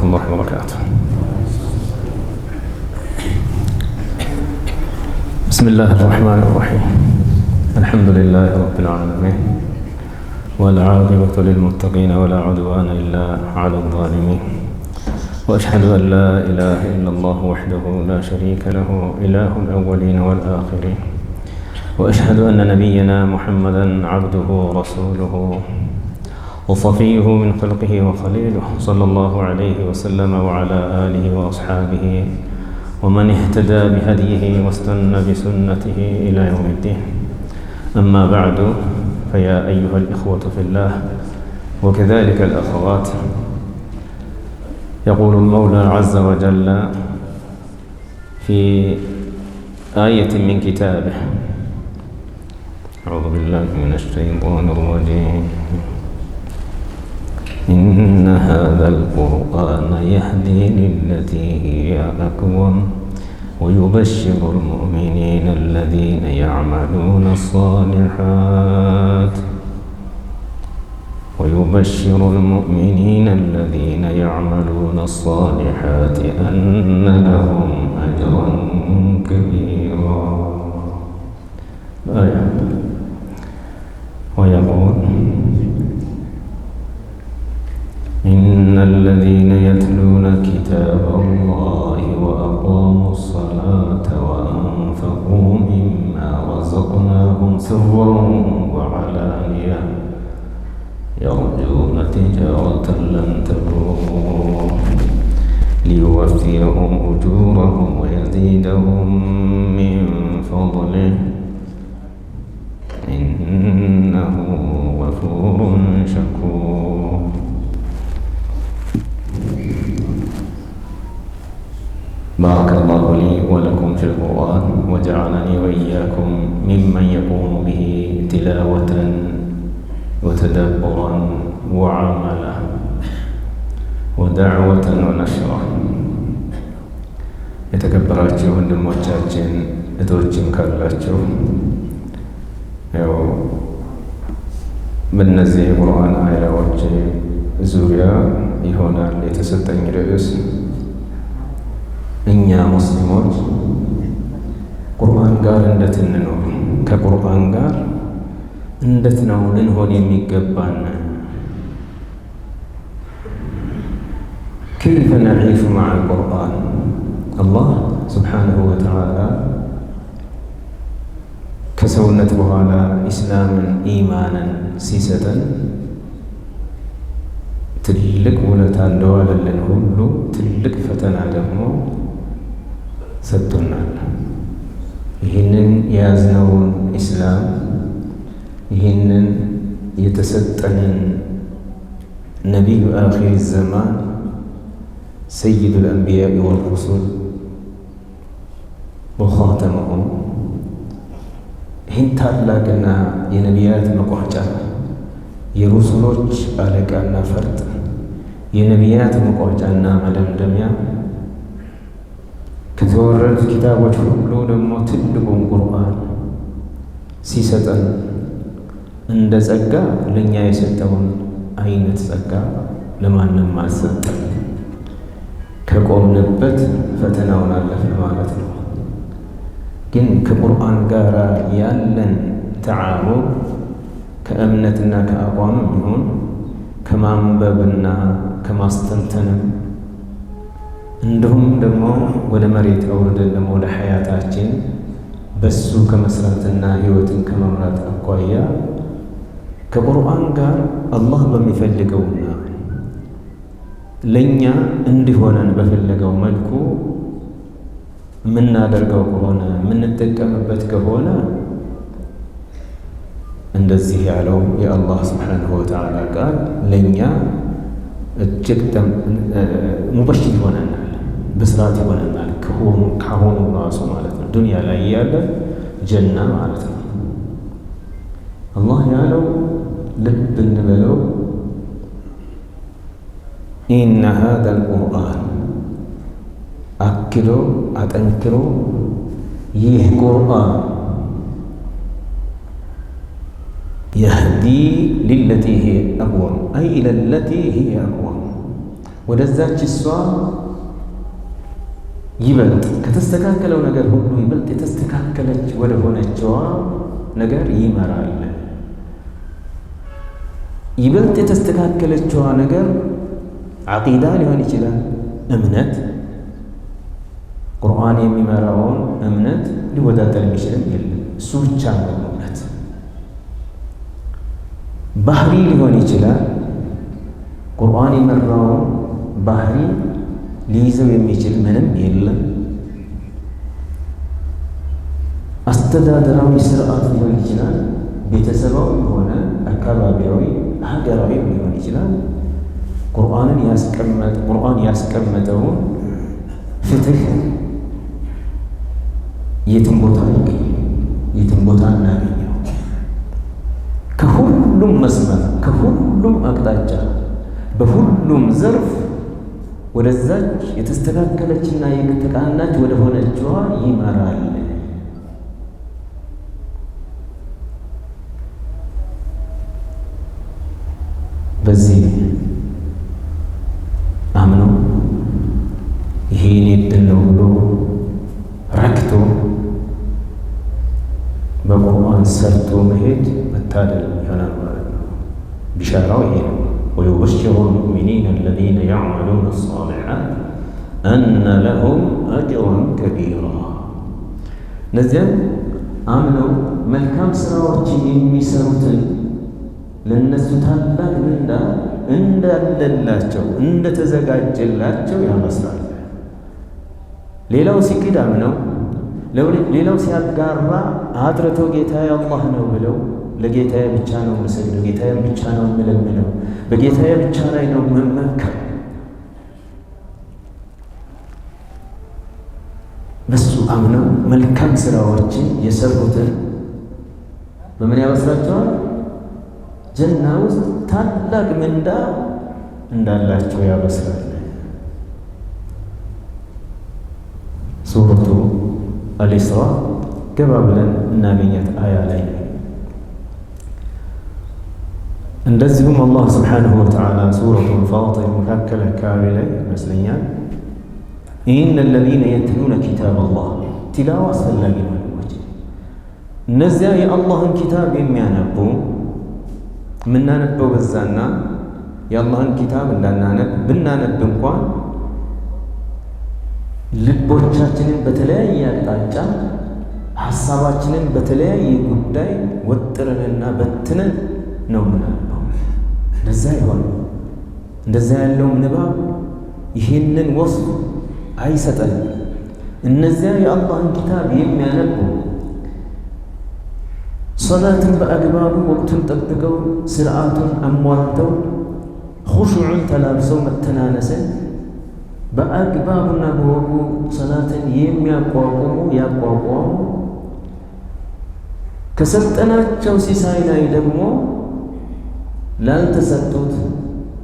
الله وبركاته. بسم الله الرحمن الرحيم. الحمد لله رب العالمين، والعاقبة للمتقين ولا عدوان إلا على الظالمين، وأشهد أن لا إله إلا الله وحده لا شريك له إله الأولين والآخرين، وأشهد أن نبينا محمدا عبده ورسوله وصفيه من خلقه وخليله، صلى الله عليه وسلم وعلى آله وأصحابه ومن اهتدى بهديه واستنى بسنته إلى يوم الدين. أما بعد، فيا أيها الإخوة في الله وكذلك الأخوات، يقول المولى عز وجل في آية من كتابه: أعوذ بالله من الشيطان الرجيم: إن هذا القرآن يهدي للتي هي أقوم ويبشر المؤمنين الذين يعملون الصالحات أن لهم أجرا كبيرا. الآية. ويقول: إن الذين يتلون كتاب الله وأقاموا الصلاة وأنفقوا مما رزقناهم سرا وعلانية يرجون تجارة لن تبور ليوفيهم أجورهم ويزيدهم من فضله إنه غفور شكور. بارك الله لي ولكم في القرآن، وجعلني وإياكم ممن يقوم به تلاوة وتدبرا وعملا ودعوة ونشرا። የተከበራችሁ ወንድሞቻችን እህቶችም ካላችሁ ያው በእነዚህ የቁርአን አያዎች ዙሪያ ይሆናል የተሰጠኝ ርዕስ። እኛ ሙስሊሞች ቁርአን ጋር እንዴት እንኖር፣ ከቁርአን ጋር እንዴት ነው ልንሆን የሚገባን? كيف نعيش مع القرآن؟ አላህ ሱብሓነሁ ወተዓላ ከሰውነት በኋላ ኢስላምን ኢማንን ሲሰጠን ትልቅ ውለታ እንደዋለልን ሁሉ ትልቅ ፈተና ደግሞ ሰጥቶናል። ይህንን የያዝነውን ኢስላም፣ ይህንን የተሰጠንን ነቢዩ አኺር ዘማን ሰይዱል አንቢያኢ ወሩሱል ወኻተመሁም፣ ይህን ታላቅና የነቢያት መቋጫ፣ የሩሱሎች አለቃና ፈርጥ፣ የነቢያት መቋጫና መደምደሚያ፣ ከተወረዱት ኪታቦች ሁሉ ደግሞ ትልቁን ቁርአን ሲሰጠን እንደ ጸጋ ለእኛ የሰጠውን አይነት ጸጋ ለማንም አልሰጠን። ከቆምንበት ፈተናውን አለፍን ማለት ነው። ግን ከቁርአን ጋር ያለን ተዓሙቅ ከእምነትና ከአቋምም ይሁን ከማንበብና ከማስተንተንም እንዲሁም ደግሞ ወደ መሬት አውርደን ደግሞ ወደ ሐያታችን በሱ ከመስራትና ህይወትን ከመምራት አኳያ ከቁርአን ጋር አላህ በሚፈልገውና ለእኛ እንዲሆነን በፈለገው መልኩ የምናደርገው ከሆነ የምንጠቀምበት ከሆነ እንደዚህ ያለው የአላህ ስብሓንሁ ወተዓላ ቃል ለእኛ እጅግ ሙበሽር ይሆነናል፣ ብስራት ይሆነናል። ካሁኑ ራሱ ማለት ነው፣ ዱንያ ላይ ያለ ጀና ማለት ነው። አላህ ያለው ልብ እንበለው፣ ኢነ ሃዛል ቁርአን አክሎ አጠንክሮ ይህ ቁርአን የህዲ ሊለቲ ሂየ አቅወም አይ ኢለለቲ ሂየ አቅወም ወደዛች እሷ ይበልጥ ከተስተካከለው ነገር ሁሉ ይበልጥ የተስተካከለች ወደ ሆነችዋ ነገር ይመራል። ይበልጥ የተስተካከለችዋ ነገር ዓቂዳ ሊሆን ይችላል፣ እምነት። ቁርአን የሚመራውን እምነት ሊወዳደር የሚችልም የለም፣ እሱ ብቻ ነው እምነት። ባህሪ ሊሆን ይችላል፣ ቁርአን የመራውን ባህሪ ሊይዘው የሚችል ምንም የለም። አስተዳደራዊ ስርዓት ሊሆን ይችላል፣ ቤተሰባዊ ሆነ አካባቢያዊ ሀገራዊ ሊሆን ይችላል። ቁርአን ያስቀመጠውን ፍትህ የትም ቦታ የትም ቦታ እናገኘው። ከሁሉም መስመር ከሁሉም አቅጣጫ በሁሉም ዘርፍ ወደዛች የተስተካከለችና የተቃናች ወደ ሆነችዋ ይመራል። በዚህ አምኖ ይሄ የኔ ዕድል ነው ብሎ ረክቶ በቁርአን ሰርቶ መሄድ መታደል ይሆናል ማለት ነው። ቢሻራው ይሄ ነው። ወዩበሽሩ ልሙእሚኒነ አለዚነ ያዕመሉነ አሷሊሓት አነ ለሁም አጅረን ከቢራ። እነዚያም አምነው መልካም ስራዎችን የሚሰሩትን ለነሱ ታላቅ ምንዳ እንዳለላቸው እንደተዘጋጀላቸው ያበስራል። ሌላው ሲክድ አምነው ሌላው ሲያጋራ አጥርተው ጌታዬ አላህ ነው ብለው ለጌታዬ ብቻ ነው የምሰግደው፣ ጌታዬ ብቻ ነው የምለምነው፣ በጌታዬ ብቻ ላይ ነው የምመካው፣ በሱ አምነው መልካም ስራዎችን የሰሩትን በምን ያበስራቸዋል? ጀና ውስጥ ታላቅ ምንዳ እንዳላቸው ያበስራል። ሱረቱ አልኢስራ ገባ ብለን እናገኛት አያ ላይ ነው። እንደዚሁም አላህ ስብሓንሁ ወተዓላ ሱረቱ ፋጢር መካከል አካባቢ ላይ ይመስለኛል ኢነ አለዚነ የትሉነ ኪታብ አላህ። ቲላዋ አስፈላጊ ነው። እነዚያ የአላህን ኪታብ የሚያነቡ የምናነበው በዛና የአላህን ኪታብ እንዳናነብ ብናነብ እንኳን ልቦቻችንን በተለያየ አቅጣጫ ሀሳባችንን በተለያየ ጉዳይ ወጥረንና በትነን ነው የምናነበው። እንደዛ ይሆን እንደዛ ያለውም ንባብ ይህንን ወስፍ አይሰጠንም። እነዚያ የአላህን ኪታብ የሚያነቡ ሰላትን በአግባቡ ወቅቱን ጠብቀው ስርዓቱን አሟልተው ኹሹዕን ተላብሰው መተናነስን በአግባቡና በወጉ ሰላትን ያቋቋሙ ከሰጠናቸው ሲሳይ ላይ ደግሞ ላልተሰጡት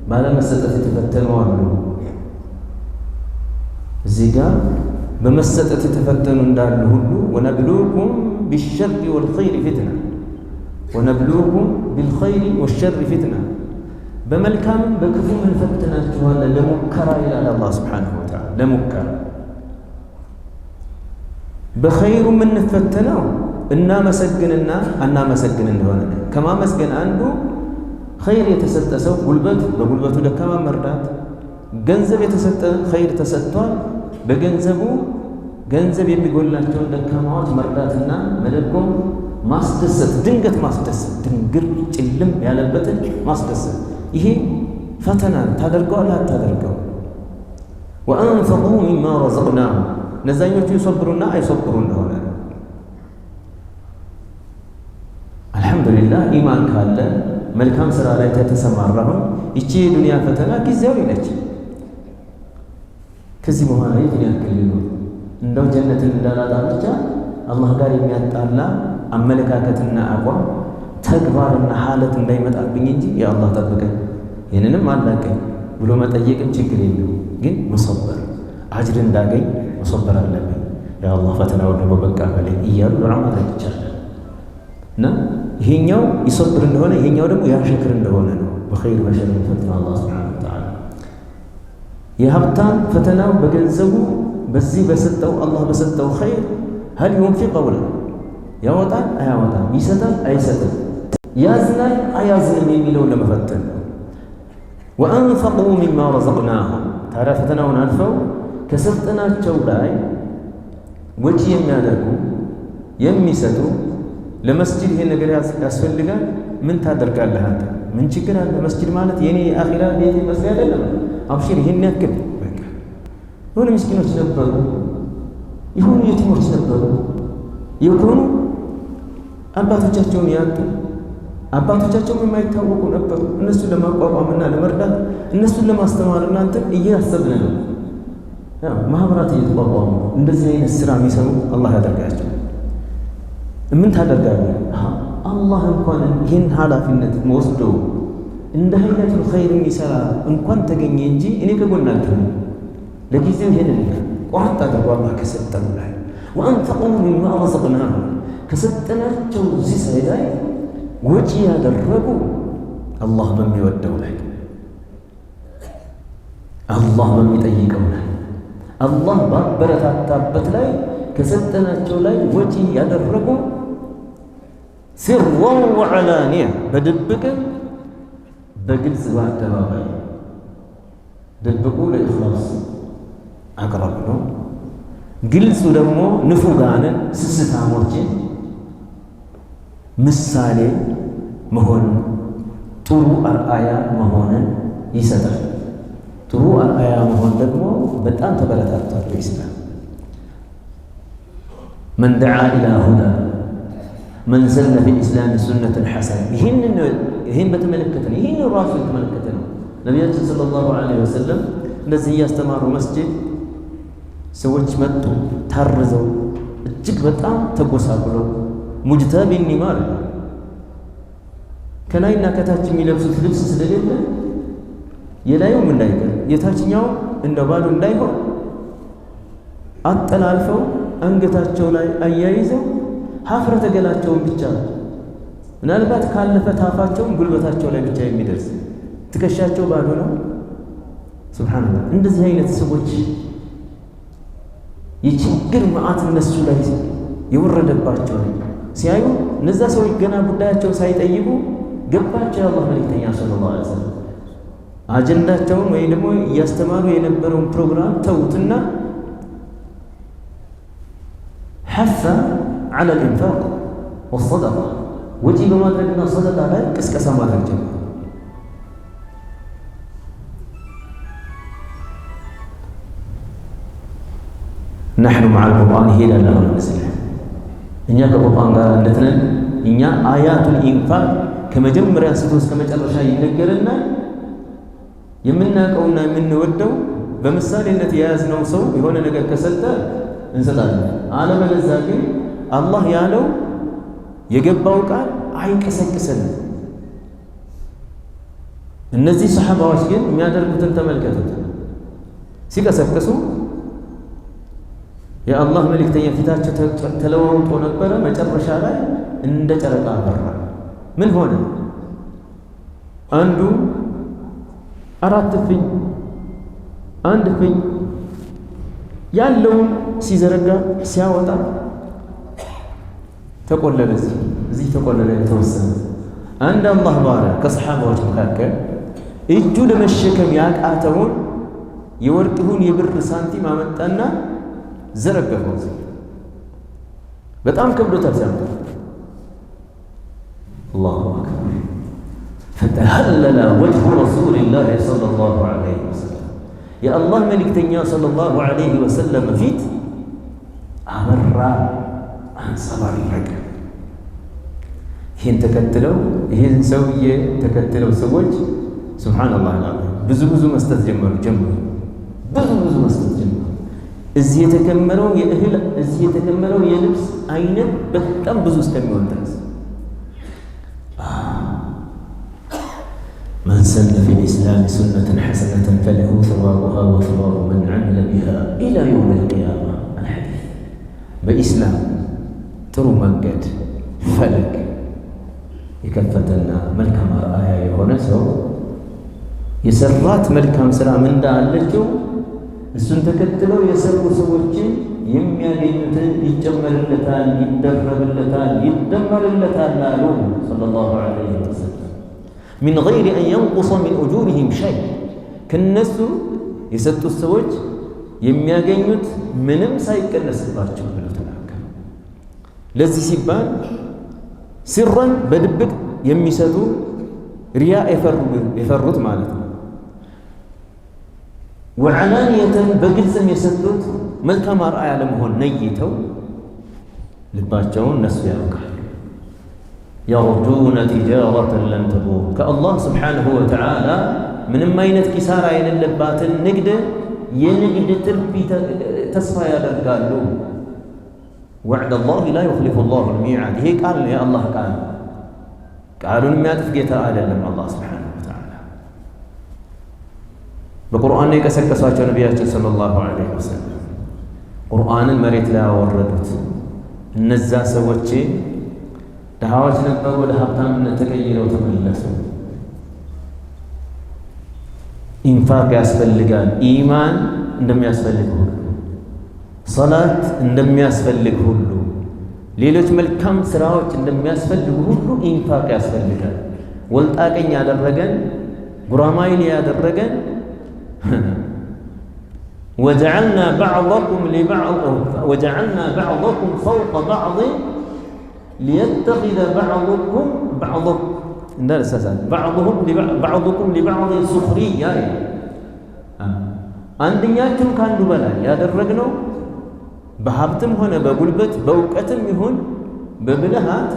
ባለመሰጠት የተፈተኑ አሉ። እዚህ ጋር በመሰጠት የተፈተኑ እንዳሉ ሁሉ ወነብሉኩም ቢሸሪ ወልኸይሪ ፊትና ወነብሉኩም ቢልኸይሪ ወሸሪ ፊትና፣ በመልካምም በክፉም እንፈትናችኋለን ለሙከራ ይላል አላህ ስብሓንሁ ወተዓላ። ለሙከራ በኸይሩ የምንፈተነው እናመሰግንና አናመሰግን እንደሆነ ከማመስገን አንዱ ኸይር የተሰጠ ሰው ጉልበት በጉልበቱ ደካማ መርዳት፣ ገንዘብ የተሰጠ ኸይር ተሰጥቷል፣ በገንዘቡ ገንዘብ የሚጎላቸውን ደካማዎች መርዳትና መደጎም፣ ማስደሰት፣ ድንገት ማስደሰት፣ ድንግር ጭልም ያለበትን ማስደሰት። ይሄ ፈተና ታደርገዋለህ አታደርገው። ወአንፈቁ ሚማ ረዘቅናሁ፣ እነዛኞቹ ይሶብሩና አይሶብሩ እንደሆነ አልሐምዱሊላህ ኢማን ካለ መልካም ስራ ላይ ተተሰማራሁን ይቺ የዱንያ ፈተና ጊዜያዊ ነች። ከዚህ በኋላ የትን ያክል ነው እንደው ጀነትን እንዳላጣ ብቻ አላህ ጋር የሚያጣላ አመለካከትና አቋም ተግባርና ሐለት እንዳይመጣብኝ እንጂ የአላህ ጠብቀኝ ይህንንም አላቀኝ ብሎ መጠየቅም ችግር የለው። ግን መሰበር አጅር እንዳገኝ መሰበር አለብኝ። የአላህ ፈተናው ደግሞ በቃ በላይ እያሉ ዱዓ ማድረግ ይቻላል። እና ይሄኛው ይሰብር እንደሆነ ይሄኛው ደግሞ ያሸክር እንደሆነ ነው። በኸይር በሸር ፈተና አላህ ሱብሓነሁ ወተዓላ የሀብታም ፈተናው በገንዘቡ በዚህ በሰጠው አላህ በሰጠው ኸይር هل ينفق ولا ያወጣል አያወጣም ይሰጣል አይሰጥም ያዝናል አያዝንም የሚለውን ለመፈተን وأنفقوا مما رزقناهم ታዲያ ፈተናውን አልፈው ከሰጠናቸው ላይ ወጪ የሚያደርጉ የሚሰጡ ለመስጂድ ይሄን ነገር ያስፈልጋል ምን ታደርጋለህ አንተ ምን ችግር አለ መስጂድ ማለት የኔ አኺራ ቤቴ መስጊድ አይደለም አብሽር ይሄን ያክል በቃ የሆኑ ምስኪኖች ነበሩ የሆኑ የቲሞች ነበሩ የሆኑ አባቶቻቸውን ያጡ አባቶቻቸውን የማይታወቁ ነበሩ እነሱን ለማቋቋምና ለመርዳት እነሱን ለማስተማር እናንተ እያሰብን ነው ማህበራት እየተቋቋሙ እንደዚህ አይነት ስራ የሚሰሩ አላህ ያደርጋቸው ምን ታደርጋለህ አላህ እንኳን ይህን ኃላፊነት ወስዶ እንደ አይነቱ ኸይር የሚሰራ እንኳን ተገኘ እንጂ እኔ ከጎናችሁ ለጊዜው ይሄንን ቋጣ አድርጎ አላህ ከሰጠን ላይ وأنفقوا مما رزقناهم ከሰጠናቸው ሲሳይ ላይ ወጪ ያደረጉ አላህ በሚወደው ላይ አላህ በሚጠይቀው ላይ አላህ ባበረታታበት ላይ ከሰጠናቸው ላይ ወጪ ያደረጉ سرا وعلانية بدبك بجلس بعد رابع دبكوا لإخلاص أقرب له جلسوا دمو نفوقانا سستا مرجين مسالي مهون طرو أرآيا مهونا يسدر طرو أرآيا مهون دمو بدأن تبلتات الإسلام من دعا إلى هدى من سن في الإسلام سنة حسنة ይህን በተመለከተ ነው ይህን ራሱ የተመለከተ ነው ነቢያችን ሰለላሁ ዐለይሂ ወሰለም እንደዚህ ያስተማሩ መስጂድ ሰዎች መጡ ታርዘው እጅግ በጣም ተጎሳቁለው ሙጅታቢ ኒማር ከላይና ከታች የሚለብሱት ልብስ ስለሌለ የላዩም እንዳይቀር የታችኛው እንደ ባዶ እንዳይሆን አጠላልፈው አንገታቸው ላይ አያይዘው ሀፍረተ ገላቸውን ብቻ ምናልባት ካለፈ ታፋቸውን ጉልበታቸው ላይ ብቻ የሚደርስ ትከሻቸው ባዶ ነው ሱብሃንአላህ እንደዚህ አይነት ሰዎች የችግር መዓት እነሱ ላይ የወረደባቸው ሲያዩ እነዛ ሰዎች ገና ጉዳያቸው ሳይጠይቁ ገባቸው የአላህ መልእክተኛ ሰለላሁ ዐለይሂ ወሰለም አጀንዳቸውን ወይ ደግሞ እያስተማሩ የነበረውን ፕሮግራም ተውትና حث على الإنفاق والصدقة وجي بما درجنا صدقة على كسكسة ما درجنا نحن مع القرآن هي لنا المسلم إنيا كقرآن قال لتنا إنيا آيات الإنفاق كما جمر ياسدوس كما جرى شيء نقرنا يمنا كونا من ودو بمثال التي يازنا وصو يهون نقر كسلتا እንሰጣለን አለበለዚያ ግን አላህ ያለው የገባው ቃል አይቀሰቅሰንም እነዚህ ሰሃባዎች ግን የሚያደርጉትን ተመልከቱት ሲቀሰቅሱ የአላህ መልእክተኛ ፊታቸው ተለዋውጦ ነበረ መጨረሻ ላይ እንደ ጨረቃ በራ ምን ሆነ አንዱ አራት ፍኝ አንድ ፍኝ ያለውን ሲዘረጋ ሲያወጣ ተቆለለ እዚህ ተቆለለ የተወሰነ አንድ አላህ ባሪያ ከሰሃባዎች መካከል እጁ ለመሸከም ያቃተውን የወርቅሁን የብር ሳንቲም አመጣና ዘረገፈው በጣም ከብዶታል ሲያመጣ አላሁ አክበር فتهلل وجه رسول الله صلى الله عليه وسلم يا الله ملكتنيا صلى الله عليه وسلم فيت أمر عن صبر الرجل هين تكتلوا هين سوية تكتلوا سوج سبحان الله العظيم بزو مستجمروا جمروا بزو مستجمروا إذ يتكملوا يأهل إذ يتكملوا يلبس عينه بكم بزو استمعوا الناس من سن في الإسلام سنة حسنة فله ثوابها وثواب من عمل بها إلى يوم القيامة الحديث بإسلام ترو منقد فلك يكفتنا ملكا مرآيا يهون سو يسرات ملكا سلام من دالجو እሱን ተከትለው የሰሩ ሰዎችን የሚያገኙትን ይጨመርለታል፣ ይደረብለታል፣ ይደመርለታል አሉ ሰለላሁ ዐለይሂ ወሰለም። ሚን ገይሪ አን የንቁሰ ሚን ኡጁሪሂም ሸይ ከነሱ የሰጡት ሰዎች የሚያገኙት ምንም ሳይቀነስባቸው ብለው ተናገሩ። ለዚህ ሲባል ሲረን በድብቅ የሚሰጡ ሪያ የፈሩት ማለት ነው። ወዐላንየተን በግልጽም የሰጡት መልካም አርአያ ለመሆን ነይተው ልባቸውን እነሱ ያውቃሉ። የርጁነ ቲጃረተን ለን ተቡር ከአላህ ስብሓንሁ ወተዓላ ምንም አይነት ኪሳራ የሌለባትን የንግድ ትርፍ ተስፋ ያደርጋሉ። ወዕደ አላህ ላ ዩኽሊፉ ላሁ ልሚዓድ ይሄ ቃል ነው፣ የአላህ ቃል ነው። ቃሉን የሚያጥፍ ጌታ አይደለም አላህ ስብሓንሁ ወተዓላ። በቁርአን የቀሰቀሷቸው ነቢያችን ሰለላሁ ዐለይሂ ወሰለም ቁርአንን መሬት ላይ ያወረዱት እነዛ ሰዎች ድሃዎች ነበሩ፣ ወደ ሀብታምነት ተቀይረው ተመለሱ። ኢንፋቅ ያስፈልጋል። ኢማን እንደሚያስፈልግ ሁሉ፣ ሰላት እንደሚያስፈልግ ሁሉ፣ ሌሎች መልካም ስራዎች እንደሚያስፈልጉ ሁሉ ኢንፋቅ ያስፈልጋል። ወልጣቀኝ ያደረገን ጉራማይል ያደረገን ወጀዐልና በዕደኩም ፈውቀ በዕድ ሊየተኺዘ ባዕዱኩም ሊበዕድ ሱኽሪያ አንደኛችን ከአንዱ በላይ ያደረግነው በሀብትም ሆነ በጉልበት በእውቀትም ይሁን በብልሃት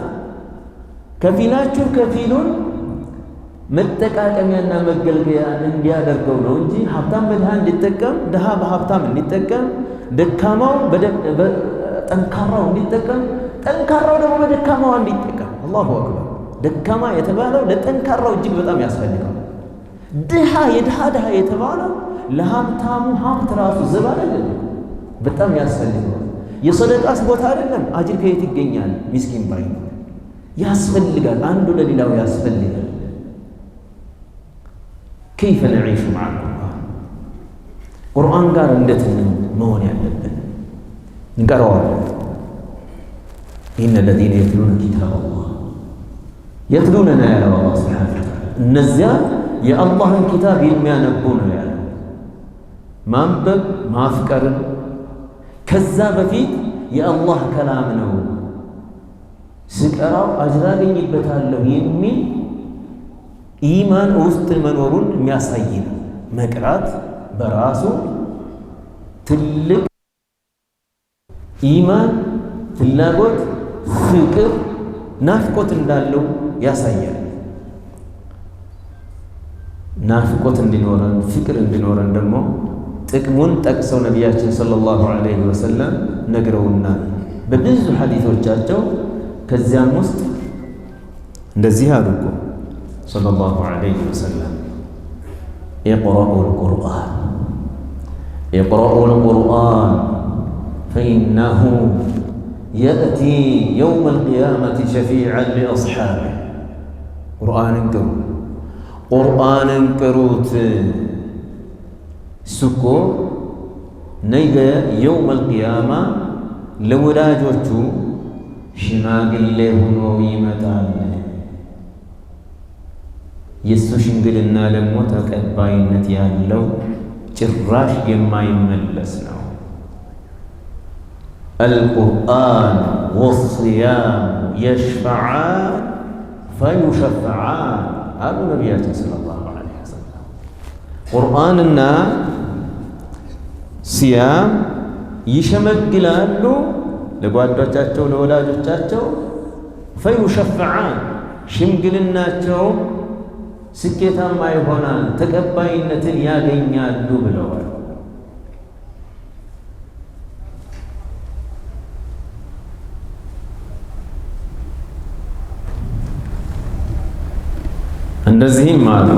ከፊላችሁ ከፊሉን መጠቃቀሚያና መገልገያ እንዲያደርገው ነው እንጂ ሀብታም በድሃ እንዲጠቀም፣ ድሃ በሀብታም እንዲጠቀም፣ ደካማው ጠንካራው እንዲጠቀም፣ ጠንካራው ደግሞ በደካማው እንዲጠቀም። አላሁ አክበር። ደካማ የተባለው ለጠንካራው እጅግ በጣም ያስፈልጋል። የድሃ ድሃ የተባለው ለሀብታሙ ሀብት ራሱ ዘብ አይደለም፣ በጣም ያስፈልጋል። የሰደቃስ ቦታ አይደለም። አጅር ከየት ይገኛል? ሚስኪን ባይ ያስፈልጋል። አንዱ ለሌላው ያስፈልጋል። ከይፈ ነዒሹ መዓ ቁርአን ጋር እንዴት መሆን ያለብን እንቀረዋለን። ኢነ ለዚነ የትሉነ ኪታብ አላህ የትሉነና ያለው አላህ ሱብሓነሁ ወተዓላ እነዚያ የአላህን ኪታብ የሚያነቡ ነው ያለው። ማንበብ ማፍቀርን ከዛ በፊት የአላህ ከላም ነው ስቀራው አጅር አገኝበታለሁ የሚል ኢማን ውስጥ መኖሩን የሚያሳይ ነው። መቅራት በራሱ ትልቅ ኢማን፣ ፍላጎት፣ ፍቅር፣ ናፍቆት እንዳለው ያሳያል። ናፍቆት እንዲኖረን ፍቅር እንዲኖረን ደግሞ ጥቅሙን ጠቅሰው ነቢያችን ሰለላሁ ዐለይሂ ወሰለም ነግረውናል በብዙ ሐዲቶቻቸው። ከዚያም ውስጥ እንደዚህ አድርጎ ሰለላሁ ዐለይሂ ወሰለም ኢቅረኡል ቁርአን ፈኢነሁ የእቲ የውመል ቂያመቲ ሸፊዐን ሊአስሓቢህ ቁርአንን ቅሩት እሱ እኮ ነገ የውመል ቂያማ ለወዳጆቹ ሽማግሌ ሆኖ ይመጣል። የእሱ ሽምግልና ደግሞ ተቀባይነት ያለው ጭራሽ የማይመለስ ነው። አልቁርአን ወስያም የሽፈዓን ፈዩሸፈዓን አሉ ነቢያችን ሰለላሁ ዐለይሂ ወሰለም። ቁርአንና ሲያም ይሸመግላሉ ለጓዶቻቸው ለወዳጆቻቸው። ፈዩሸፈዓን ሽምግልናቸው ስኬታማ ይሆናል፣ ተቀባይነትን ያገኛሉ ብለዋል። እንደዚህም አሉ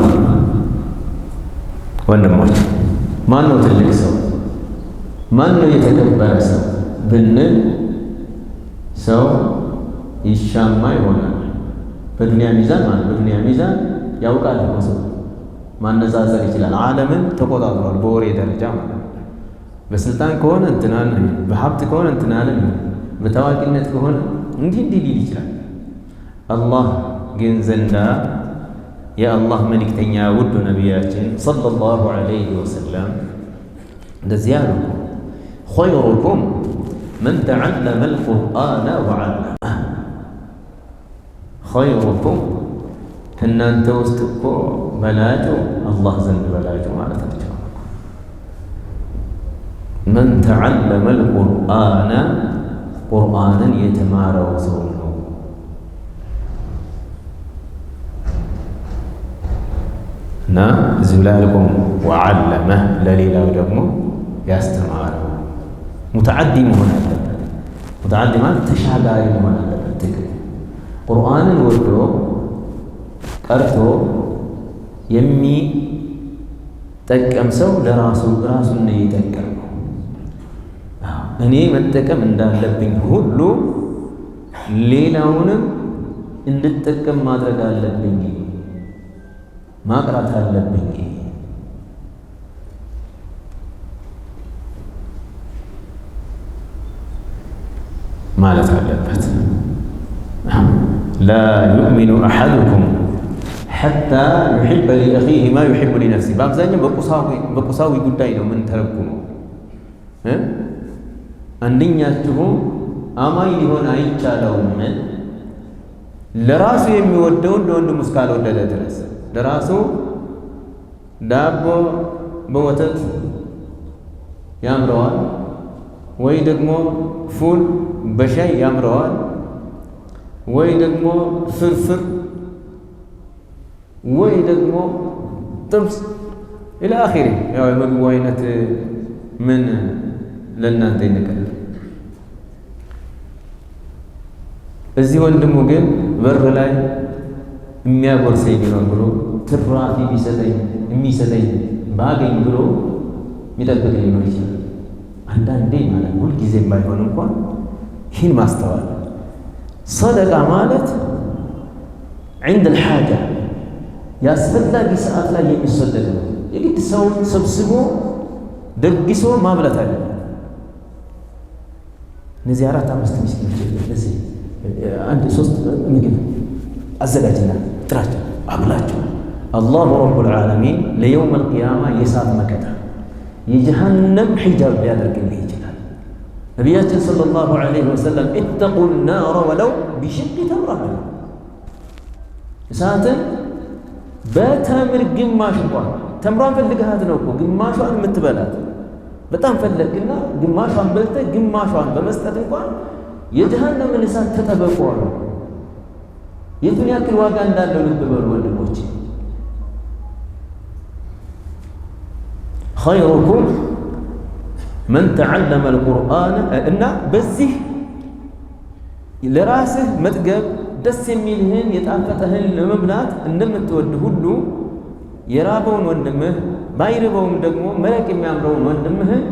ወንድሞች፣ ማን ነው ትልቅ ሰው? ማን ነው የተከበረ ሰው ብንል ሰው ይሻማ ይሆናል። በዱንያ ሚዛን ማለት በዱንያ ሚዛን ያውቃል እኮ ሰው ማነጻጸር ይችላል። ዓለምን ተቆጣጥሯል በወሬ ደረጃ ማለት በስልጣን ከሆነ እንትናን፣ በሀብት ከሆነ እንትናን፣ በታዋቂነት ከሆነ እንዲህ ሊል ይችላል። አላህ ግን ዘንዳ የአላህ መልእክተኛ ውዱ ነቢያችን ሰለላሁ ዐለይሂ ወሰለም እንደዚህ አሉ፣ ኸይሩኩም መን ተዐለመ አልቁርአነ ወዐለመህ። ኸይሩኩም ከእናንተ ውስጥ እኮ በላጩ አላህ ዘንድ በላጩ ማለታቸው መን ተዐለመ አልቁርአነ ቁርአንን የተማረው ሰው ነው። እና እዚሁ ላይ አልቆም ወዐለመህ ለሌላው ደግሞ ያስተማረው። ሙተዓዲ መሆን አለበት። ሙተዓዲ ማለት ተሻጋሪ መሆን አለበት። ትክክል ቁርአንን ወዶ ቀርቶ የሚጠቀም ሰው ራሱን ነው የጠቀመው። እኔ መጠቀም እንዳለብኝ ሁሉ ሌላውንም እንድጠቀም ማድረግ አለብኝ፣ ማቅራት አለብኝ ማለት አለበት። ላ ዩእሚኑ አሐዱኩም ሐታ ዩሒበ ሊአኺህ ማ ዩሒቡ ሊነፍሲህ። በአብዛኛው በቁሳዊ ጉዳይ ነው ምን ተረጉመው። አንደኛችሁ አማኝ ሊሆን አይቻለውም ለራሱ የሚወደውን ለወንድሙ እስካልወደደ ድረስ። ለራሱ ዳቦ በወተት ያምረዋል፣ ወይ ደግሞ ፉል በሻይ ያምረዋል፣ ወይ ደግሞ ፍርፍር፣ ወይ ደግሞ ጥብስ ኢላ አኺሪ። ያው የምግቡ አይነት ምን ለእናንተ ይነቀል። እዚህ ወንድሙ ግን በር ላይ የሚያጎርሰኝ ቢኖር ብሎ ትራፊ የሚሰጠኝ ባገኝ ብሎ የሚጠብቅ ሊኖር ይችላል። አንዳንዴ ማለት ሁልጊዜም ባይሆን እንኳን ይህን ማስተዋል። ሰደቃ ማለት ዐንደ አልሓጃ የአስፈላጊ ሰዓት ላይ የሚሰደድ ነው። የግድ ሰውን ሰብስቦ ደግሶ ማብላት አለ። እነዚህ 4-5 ምስኪኖች እነዚህ 1-3 ምግብ አዘጋጅና ጥራቸው አብላቸው። አላሁ ረቡል ዓለሚን ለየውም አልቂያማ የእሳት መከታ የጀሃነም ሒጃብ ሊያደርግልህ ይችላል። ነቢያችን ሰለላሁ ዐለይሂ ወሰለም ኢተቁ ናረ ወለው ቢሽቂ ተምራ፣ እሳትን በተምር ግማሽ እንኳን ተምሯን ፈልግሃት ነው እኮ ግማሿን የምትበላት በጣም ፈለግና ግማሿን በልተህ ግማሿን በመስጠት እንኳን የጀሃነምን እሳት ተጠበቀዋል። የቱን ያክል ዋጋ እንዳለው ልብ በሉ ወንድሞች። ኸይሩኩም መን ተዐለመ አልቁርአን እና በዚህ ለራስህ መጥገብ ደስ የሚልህን የጣፈጠህን ለመብላት እንደምትወድ ሁሉ የራበውን ወንድምህ ባይርበውም ደግሞ መረቅ የሚያምረውን ወንድምህን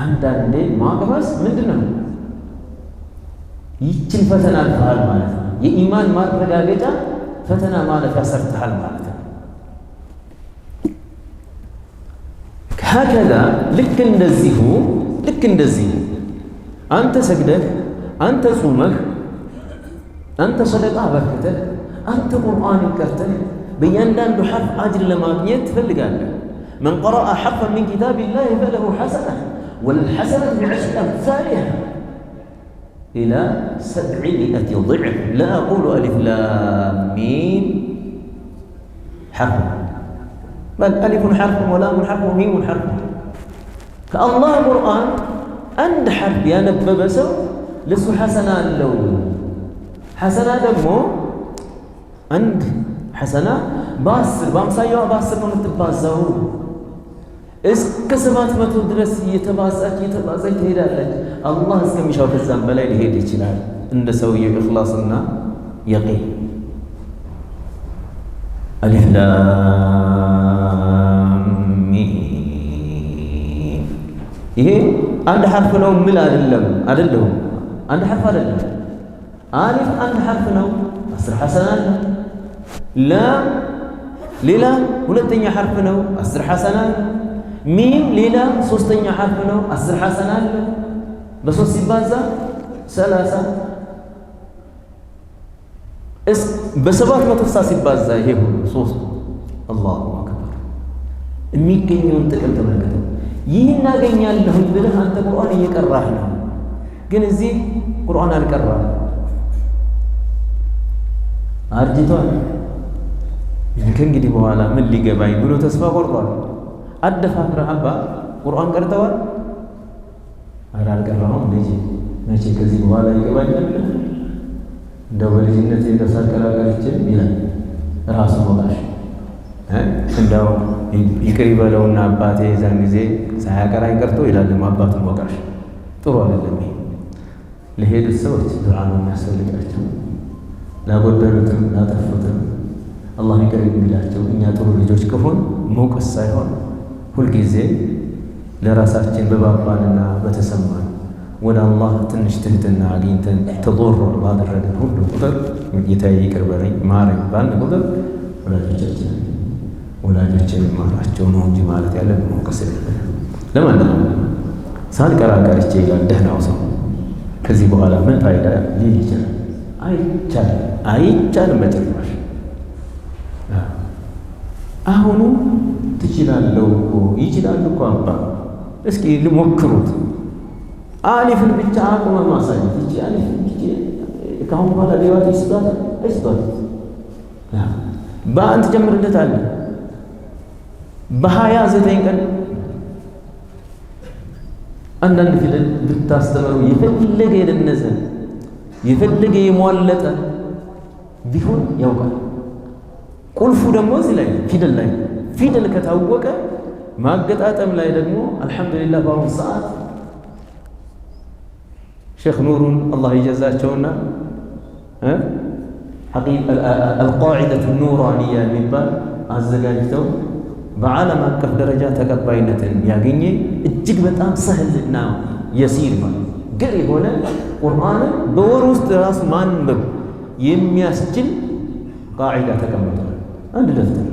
አንዳንዴ ማቅመስ ምንድን ነው? ይችን ፈተና አልፈሃል ማለት ነው። የኢማን ማረጋገጫ ፈተና ማለት ያሰርተሃል ማለት ነው። ሀከዛ ልክ እንደዚሁ አንተ ሰግደህ፣ አንተ ጹመህ፣ አንተ ሰደቃ አበርክተህ፣ አንተ ቁርአንን ቀርተህ በእያንዳንዱ ሐርፍ አጅር ለማግኘት ትፈልጋለህ። መን ቀረአ ሐርፈን ሚን ኪታቢላህ ፈለሁ ሐሰና ወልሐሰነቱ ቢዐሽሪ አምሳሊሃ ኢላ 700 ضዕፍ ላ አቁሉ አሊፍ ላም ሚም ሐርፍ በል አሊፉን ሐርፍ ወላሙን ሐርፍ ወሚሙን ሐርፍ። ከአላህ ቁርአን አንድ ሐርፍ ያነበበ ሰው ለሱ ሐሰና አለው። ሐሰና ደግሞ አንድ ሐሰና በአምሳያዋ በ10 ነው የምትባዛው። እስከ 700 ድረስ እየተባዛች ትሄዳለች። አላህ እስከሚሻው ከዛም በላይ ሊሄድ ይችላል። እንደ ሰውየው ኢኽላስና የቂን። አሊፍ ላም ሚም ይሄ አንድ ሐርፍ ነው ምል አይደለም። አንድ ሐርፍ አይደለም። አሊፍ አንድ ሐርፍ ነው 10 ሐሰና አለ። ላም ሌላ ሁለተኛ ሐርፍ ነው 10 ሐሰና አለ። ሚም ሌላ ሶስተኛ ሐርፍ ነው 10 ሐሰና አለ በ3 ሲባዛ 30 በ760 ሲባዛ ይሄ ሁሉ 3 አላሁ አክበር የሚገኘውን ጥቅም ተመልከተው። ይህን እናገኛለሁ ብለህ አንተ ቁርአን እየቀራህ ነው፣ ግን እዚህ ቁርአን አልቀራህ አርጅቷል። ከእንግዲህ በኋላ ምን ሊገባኝ ብሎ ተስፋ ቆርጧል። አደፋፍረህ አባ ቁርአን ቀርተዋል? ኧረ አልቀራሁም ልጄ መቼ ከዚህ በኋላ ይገባኛል እንደው በልጅነት የተሳቀላቀለችን ይላል ራሱ ወቃሽ። እንደው ይቅር ይበለውና አባቴ የዛን ጊዜ ሳያቀራኝ ቀርቶ ይላል ደግሞ አባቱን ወቃሽ። ጥሩ አይደለም። ለሄዱት ሰዎች ዱዓ ነው የሚያስፈልጋቸው፣ ላጎደሉትም ላጠፉትም አላህ ይቅር የሚላቸው። እኛ ጥሩ ልጆች ከሆን መውቀስ ሳይሆን ሁልጊዜ ለራሳችን በባባንና በተሰማን ወደ አላህ ትንሽ ትህትና አግኝተን ተضر ባደረገን ሁሉ ቁጥር ጌታዬ ይቅር በለኝ ማረኝ ባልን ቁጥር ወላጆችን ማራቸው ነው እንጂ ማለት ያለን መውቀስ የለብንም። ለማንኛውም ሳልቀራ ቀርቼ ይላል ደህናው ሰው ከዚህ በኋላ ምን ፋይዳ ሊል ይችላል? አይቻልም በጭራሽ። አሁኑ ትችላለህ እኮ ይችላል እኮ አባ እስኪ ልሞክሩት። አሊፍን ብቻ አቁመ ማሳየት ይቺ አሊፍ ካሁን በኋላ ሊዋት ይስጣት በአንድ ጀምርለታለህ በ29 ቀን አንዳንድ ፊደል ብታስተምረው የፈለገ የደነዘ የፈለገ የሟለጠ ቢሆን ያውቃል። ቁልፉ ደግሞ እዚህ ላይ ፊደል ላይ ፊደል ከታወቀ ማገጣጠም ላይ ደግሞ አልሐምዱሊላህ በአሁኑ ሰዓት ሼክ ኑሩን አላህ ይጀዛቸውና አልቃዒደቱ ኑራንያ የሚባል አዘጋጅተው በዓለም አቀፍ ደረጃ ተቀባይነትን ያገኘ እጅግ በጣም ሰህልና የሲር ማለት ግር የሆነ ቁርአንን በወር ውስጥ ራሱ ማንበብ የሚያስችል ቃዒዳ ተቀምጧል። አንድ ደፍተር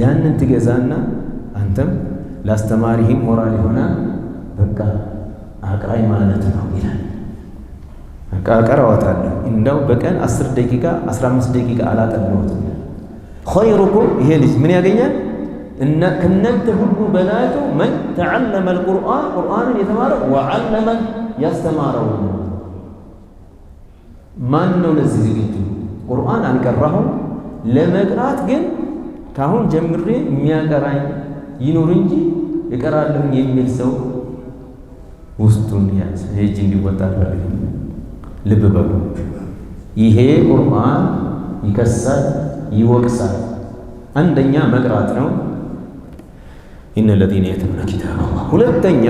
ያንን ትገዛና አንተም ላስተማሪህም ሞራል ይሆናል። በቃ አቅራይ ማለት ነው ይላል። በቃ አቀራዋታለሁ እንደው በቀን 10 ደቂቃ 15 ደቂቃ አላጠለሁትም። ኸይሩኩም ይሄ ልጅ ምን ያገኛል? ከእናንተ ሁሉ በላጩ መን ተዓለመ አልቁርአን ቁርአንን የተማረ ወዓለመ ያስተማረው። ማን ነው ለዚህ ዝግጁ? ቁርአን አልቀራሁም ለመቅራት ግን ካሁን ጀምሬ የሚያቀራኝ ይኑር እንጂ እቀራለሁ የሚል ሰው ውስጡን ያዝ እጅ እንዲወጣ አድርግ። ልብ በሉ ይሄ ቁርአን ይከሳል ይወቅሳል። አንደኛ መቅራት ነው ኢነ الذين يتلون كتاب الله። ሁለተኛ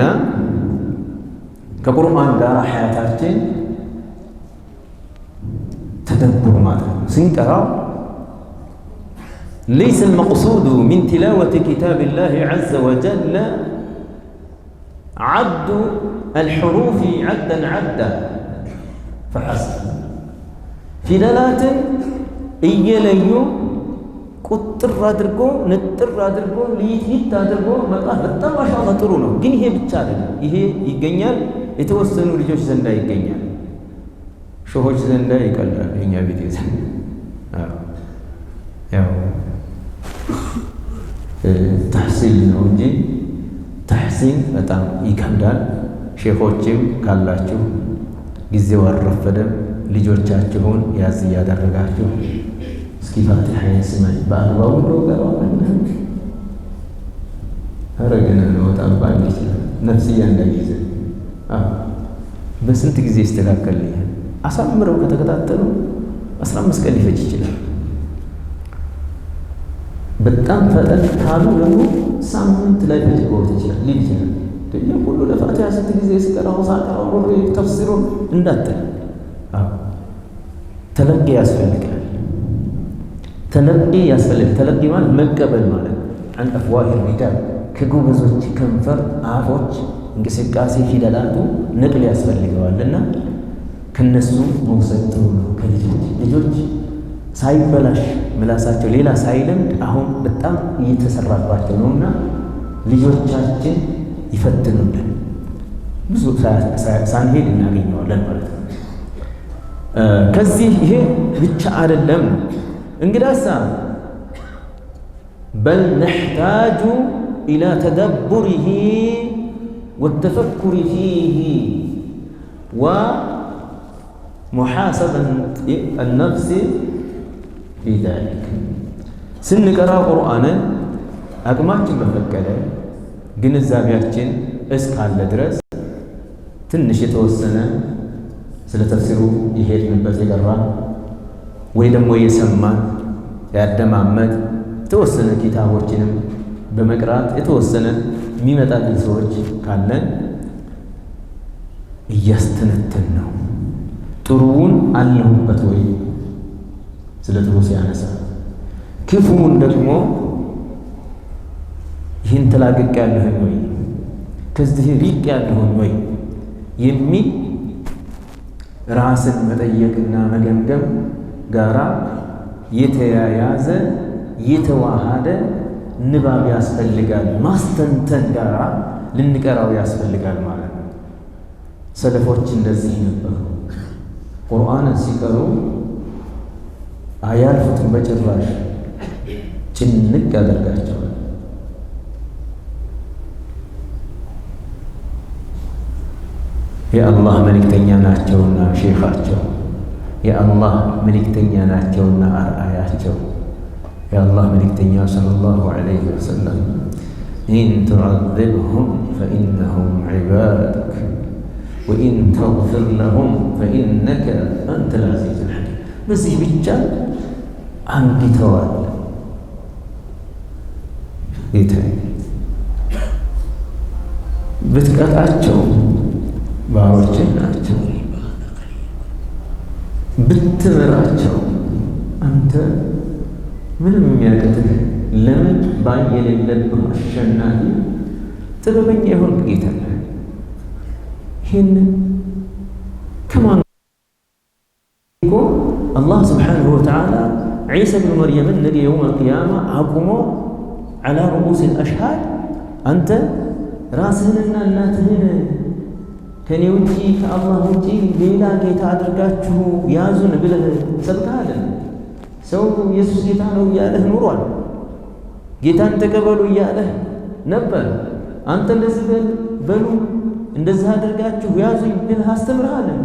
ከቁርአን ጋር ሐያታችን ተደብር ማለት ነው። ስንቀራው ليس المقصود من تلاوة كتاب الله عز وجل عد الحروف عدا فحسب ፊደላት እየለዩ ቁጥር አድርጎ ንጥር አድርጎ ሊት አድርጎ መቅራት በጣም ማሻአላህ ጥሩ ነው። ግን ይሄ ብቻ አይደለም። ይሄ ይገኛል የተወሰኑ ልጆች ዘንዳ ይገኛል፣ ሾሆች ዘንዳ ይቀላል። የኛ ቤት ዘንዳ ያው ተሕሲል ነው እንጂ ተሕሲን በጣም ይከብዳል። ሼኾችም ካላችሁ ጊዜው አልረፈደም፣ ልጆቻችሁን ያዝ እያደረጋችሁ እስኪ ፋቲሐን ስማኝ በአግባቡ ነው ቀራውን አረገና ነው በጣም ባንድ ይችላል ነፍስያ እንዳይዘ በስንት ጊዜ ይስተካከልልኛል። አሳምረው ከተከታተሉ 15 ቀን ሊፈጅ ይችላል። በጣም ፈጠን ካሉ ደግሞ ሳምንት ላይ ፈጅ ይችላል ሊል ይችላል። ደግሞ ሁሉ ለፋቲሐ ስንት ጊዜ ሲቀራው ሳቀራው ሁሉ ተፍሲሩን እንዳትል ተለቂ ያስፈልጋል። ተለቂ ያስፈልጋል። ተለቂ ማለት መቀበል ማለት አን አፍዋህ ሪጃል ከጎበዞች ከንፈር አፎች እንቅስቃሴ ፊደላቱ ንቅል ያስፈልገዋልና ከነሱ መውሰድ ጥሩ ነው። ከልጆች ሳይበላሽ ምላሳቸው ሌላ ሳይለምድ አሁን በጣም እየተሰራባቸው ነውና ልጆቻችን ይፈትኑልን። ብዙ ሳንሄድ እናገኘዋለን ማለት ነው። ከዚህ ይሄ ብቻ አይደለም ነው እንግዳሳ በል ነሕታጁ ኢላ ተደቡሪሂ ወተፈኩሪ ፊሂ ወሙሓሰበት አልነፍስ ፊ ዛሊክ። ስንቀራ ቁርአንን አቅማችን በፈቀደ ግንዛቤያችን እስካለ ድረስ ትንሽ የተወሰነ ስለ ተፍሲሩ የሄድንበት የቀራን ወይ ደግሞ የሰማን ያደማመጥ የተወሰነ ኪታቦችንም በመቅራት የተወሰነ የሚመጣልን ሰዎች ካለን እያስተነተን ነው። ጥሩውን አለሁበት ወይ ስለ ጥሩ ሲያነሳ፣ ክፉውን ደግሞ ይህን ተላቅቅ ያለህን ወይ ከዚህ ሪቅ ያለህን ወይ የሚል ራስን መጠየቅና መገምገም ጋራ የተያያዘ የተዋሃደ ንባብ ያስፈልጋል። ማስተንተን ጋራ ልንቀራው ያስፈልጋል ማለት ነው። ሰለፎች እንደዚህ ነበሩ። ቁርአንን ሲቀሩ አያልፉትም በጭራሽ፣ ጭንቅ ያደርጋቸዋል። የአላህ መልእክተኛ ናቸውና ሼኻቸው፣ የአላህ መልእክተኛ ናቸውና አርአያቸው። የአላህ መልእክተኛ ሰለላሁ ዐለይሂ ወሰለም ኢን ቱዐዚብሁም ፈኢነሁም ዒባዱክ ወኢን ተግፊር ለሁም ፈኢነከ አንተል ዐዚዙል ሐኪም። በዚህ ብቻ አንግተዋል። ጌታዬ ብትቀጣቸው ባሮችን ናቸው፣ ብትምራቸው አንተ ምንም የሚያቅትህ ለምን ባየሌለብህ አሸናፊ ጥበበኛ የሆንክ ጌታ ነህ። ይህንን ከማን እኮ አላህ ስብሓንሁ ወተዓላ ዒሳ ብኑ መርየምን ነገ የውም አልቅያማ አቁሞ ዐላ ሩኡስ አልአሽሃድ አንተ ራስህንና እናትህን ከኔ ውጪ ከአላህ ውጪ ሌላ ጌታ አድርጋችሁ ያዙን ብለህ ሰብከሃልን? ሰው ኢየሱስ ጌታ ነው እያለህ ኑሯል። ጌታን ተቀበሉ እያለህ ነበር። አንተ እንደዚህ በሉ እንደዚህ አድርጋችሁ ያዙኝ ብለህ አስተምርሃልን?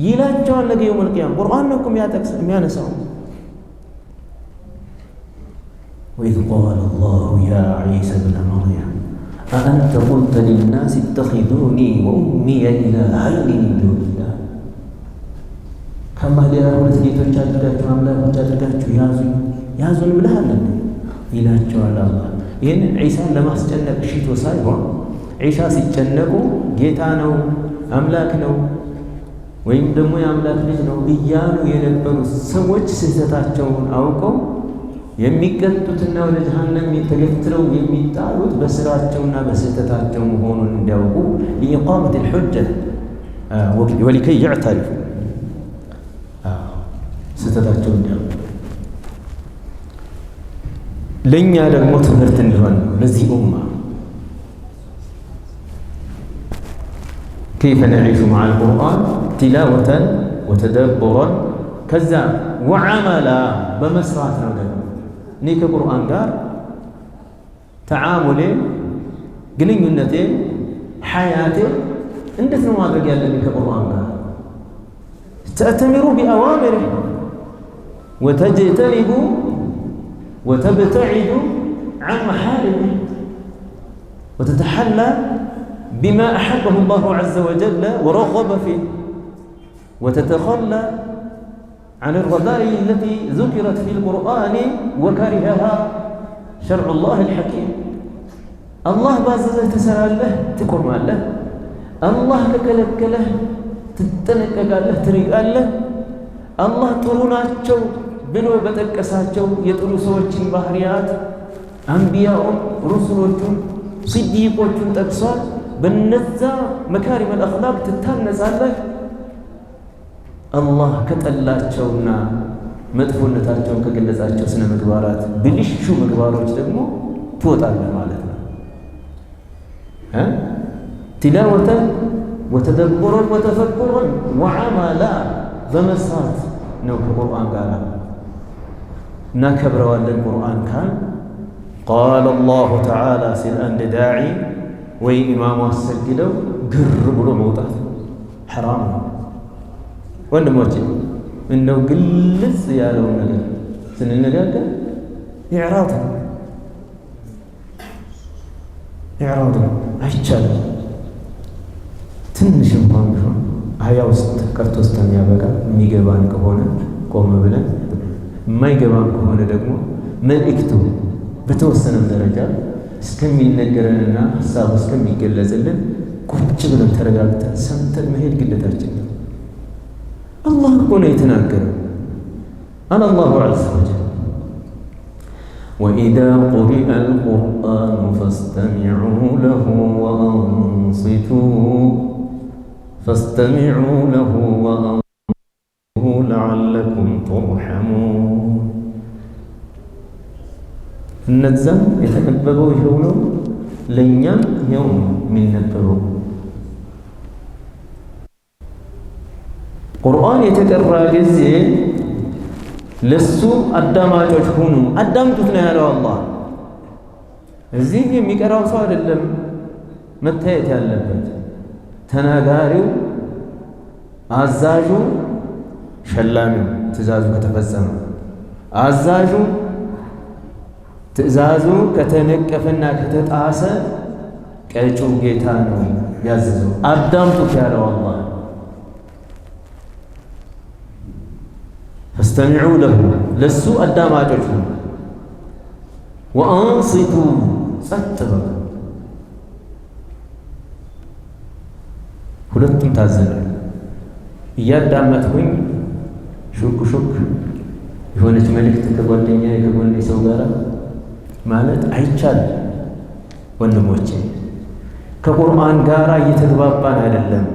ይላቸዋል ነገ የውመል ቂያማ። ቁርአን ነው እኮ የሚያነሳው። ወኢዝ ቃለ አላሁ ያ ዒሳ ብነ መርየም አአንተ ቁልተ ሊናስ ኢተኺዙኒ ወኡሚየ ኢላሀይኒ ሚን ዱኒላህ፣ ከአላህ ሌላ ሁለት ጌቶች አድርጋችሁ አምላኮች አድርጋችሁ ያዙን ብለሃልን ይላቸዋል አላህ። ይህንን ዒሳን ለማስጨነቅ ሽቶ ሳይሆን ዒሳ ሲጨነቁ ጌታ ነው አምላክ ነው ወይም ደግሞ የአምላክ ልጅ ነው እያሉ የነበሩት ሰዎች ስህተታቸውን አውቀው የሚቀጡትና ወደ ጀሃነም ተገትረው የሚጣሉት በስራቸውና በስህተታቸው መሆኑን እንዲያውቁ ሊኢቃመት ልሑጀ ወሊከይ ይዕተሪፉ ስህተታቸው እንዲያውቁ ለእኛ ደግሞ ትምህርት እንዲሆን ነው። ለዚህ ኡማ ከይፈ ነዒሹ መዓ ልቁርአን ቲላወተን ወተደቡረን ከዛ ወዓመላ በመስራት ነው ደግሞ እኔ ከቁርአን ጋር ተዓሙሌ ግንኙነቴ ሐያቴ እንዴት ነው ማድረግ ያለብኝ ከቁርአን ጋር? ተእተሚሩ ቢአዋሚሪህ ወተጅተኒቡ ወተብተዒዱ ዐን መሓሪሚህ ወተተሐላ ቢማ አሐበሁ አላሁ ዐዘ ወጀለ ወረገበ ፊህ ወተተኸላ عن الرذائل التي ذكرت في القرآن وكرهها شرع الله الحكيم. الله باززه تسرى له تقوم له، الله كلك له تتنقق له تريق له. الله طروناتشو بلو بتكساتشو يطلو سوچين بحريات أنبياء رسولوچون صديقوچون تقصال بالنزا مكارم الأخلاق تتنز له. አላህ ከጠላቸውና መጥፎነታቸውን ከገለጻቸው ስነ ምግባራት ብልሹ ምግባሮች ደግሞ ትወጣለህ ማለት ነው። تلاوة وتدبرا وتفكرا وعملا بمسات نوك القرآن قال نكبر القرآن كان قال الله تعالى سير أن داعي وي إمام السجدوا قرب له موضات حرام وأنا موجه إنه قلص يا لو نجا سن النجاة إعراض አይቻል ትንሽ እንኳን ቢሆን አያ ውስጥ ቀርቶ እስከሚያበቃ የሚገባን ከሆነ ቆም ብለን የማይገባን ከሆነ ደግሞ መልእክቱ በተወሰነ ደረጃ እስከሚነገረንና ሐሳቡ እስከሚገለጽልን ቁጭ ብለን ተረጋግተን ሰምተን መሄድ ግዴታችን ነው። አላህ እኮ ነው የተናገረው። አላሁ ዐዘ ወጀል وإذا قرئ القرآن فاستمعوا له وأنصتوا لعلكم ترحمون النزام يتنببوا يهونوا لنيام يوم من نببوا قرآن يتقرى جزء ለሱ አዳማጮች ሁኑ አዳምጡት ነው ያለው አላህ። እዚህ የሚቀራው ሰው አይደለም መታየት ያለበት፣ ተናጋሪው፣ አዛዡ፣ ሸላሚው ትእዛዙ ከተፈጸመ፣ አዛዡ ትእዛዙ ከተነቀፈና ከተጣሰ ቀጪው ጌታ ነው ያዘዘው። አዳምጡት ያለው አላህ فاستمعوا له لسو أداماجوج وأنصتوا ستبا ሁለቱም ታዘናል። እያዳመጥኩኝ ሹክ የሆነች መልእክት ከጓደኛ ከጎኔ ሰው ጋር ማለት አይቻልም። ወንድሞቼ ከቁርአን ጋር እየተግባባን አይደለም፣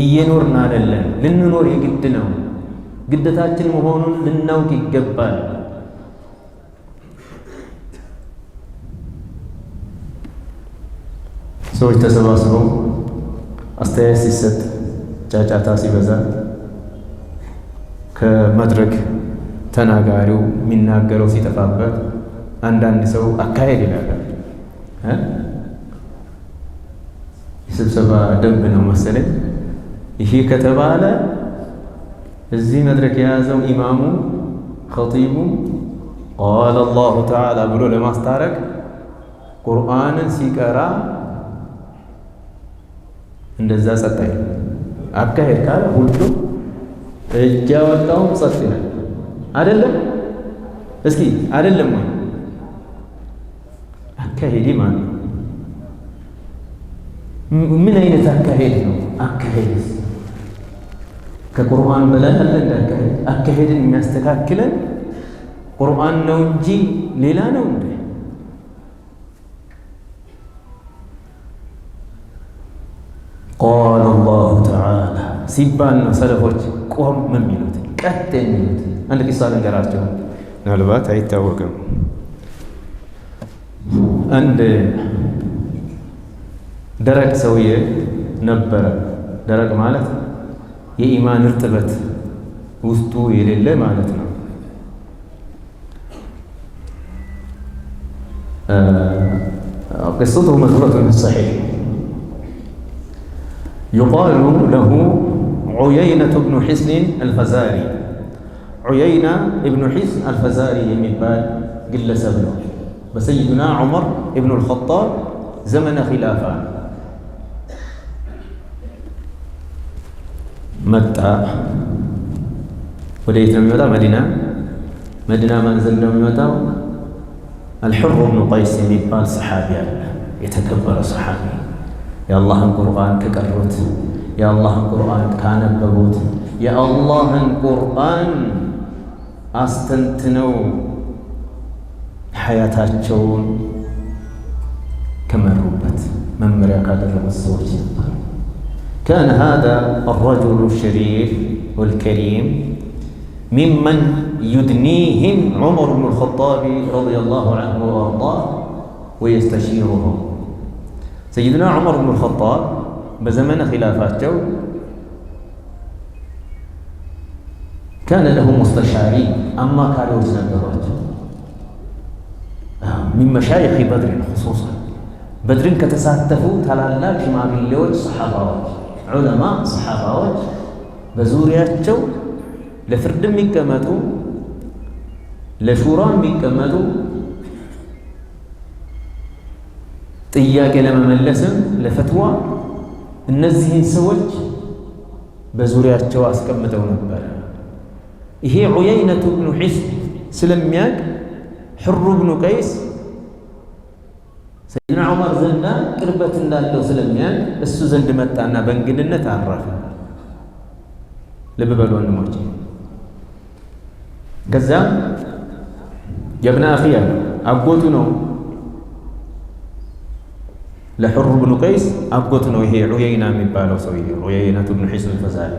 እየኖርን አይደለም። ልንኖር የግድ ነው። ግዴታችን መሆኑን ልናውቅ ይገባል። ሰዎች ተሰባስበው አስተያየት ሲሰጥ ጫጫታ ሲበዛ ከመድረክ ተናጋሪው የሚናገረው ሲጠፋበት አንዳንድ ሰው አካሄድ ይላል። የስብሰባ ደንብ ነው መሰለኝ። ይሄ ከተባለ እዚህ መድረክ የያዘው ኢማሙ ኸጢቡ ቃለ አላሁ ተዓላ ብሎ ለማስታረቅ ቁርአንን ሲቀራ እንደዛ ጸጥ አይልም። አካሄድ ካለ ሁሉም እጅ ያወጣውም ጸጥ ይላል። አይደለም? እስኪ አይደለም ወይ? አካሄድ ማለት ምን አይነት አካሄድ ነው? አካሄድ ከቁርአን በላይ አለ እንዳካሄድ። አካሄድን የሚያስተካክለን ቁርአን ነው እንጂ ሌላ ነው እንዴ? ቃለ አላሁ ተዓላ ሲባል ነው ሰለፎች ቆም የሚሉት ቀጥ የሚሉት። አንድ ቂሳ ልንገራቸው፣ ምናልባት አይታወቅም። አንድ ደረቅ ሰውዬ ነበረ። ደረቅ ማለት የኢማን እርጥበት ውስጡ የሌለ ማለት ነው። قصته مذكورة في الصحيح. يقال له عيينة بن حصن الفزاري. عيينة بن حصن الفزاري የሚባል ግለሰብ ነው። በሰይድና ዑመር ኢብኑ አልኸጣብ ዘመነ ኺላፋ መጣ። ወደ የት ነው የሚመጣው? መዲና ማን ዘንድ ነው የሚመጣው? አልሑር ብኑ ቀይስ የሚባል ሰሓቢ አለ፣ የተከበረ ሰሓቢ። የአላህን ቁርአን ከቀሩት፣ የአላህን ቁርአን ካነበቡት፣ የአላህን ቁርአን አስተንትነው ሐያታቸውን ከመሩበት መመሪያ ካደረጉት ሰዎች ነበር። كان هذا الرجل الشريف والكريم ممن يدنيهم عمر بن الخطاب رضي الله عنه وأرضاه ويستشيرهم. سيدنا عمر بن الخطاب بزمن خلافاته كان له مستشارين أما كانوا يسنبرات من مشايخ بدر خصوصا بدر كتساتفوا تلالا شماغيليوች صحاباዎች علماء صحاباዎች በዙሪያቸው ለፍርድ የሚቀመጡ ለሹራ የሚቀመጡ ጥያቄ ለመመለስም ለፈትዋ እነዚህን ሰዎች በዙሪያቸው አስቀምጠው ነበር። ይሄ ዑየይነቱ ብኑ ሒስን ስለሚያቅ ሕሩ ብኑ ቀይስ ሰይድና ዑመር ዘንዳ ቅርበት እንዳለው ስለሚያቅ እሱ ዘንድ መጣና በእንግድነት አረፈ። ልብ በሉ ወንድሞቼ። ከዛም የብነ አኺያ አጎቱ ነው ለሕሩ ብኑ ቀይስ አጎቱ ነው። ይሄ ዑየይና የሚባለው ሰውዬ ዑየይነቱ ብኑ ሒስን አልፈዛሊ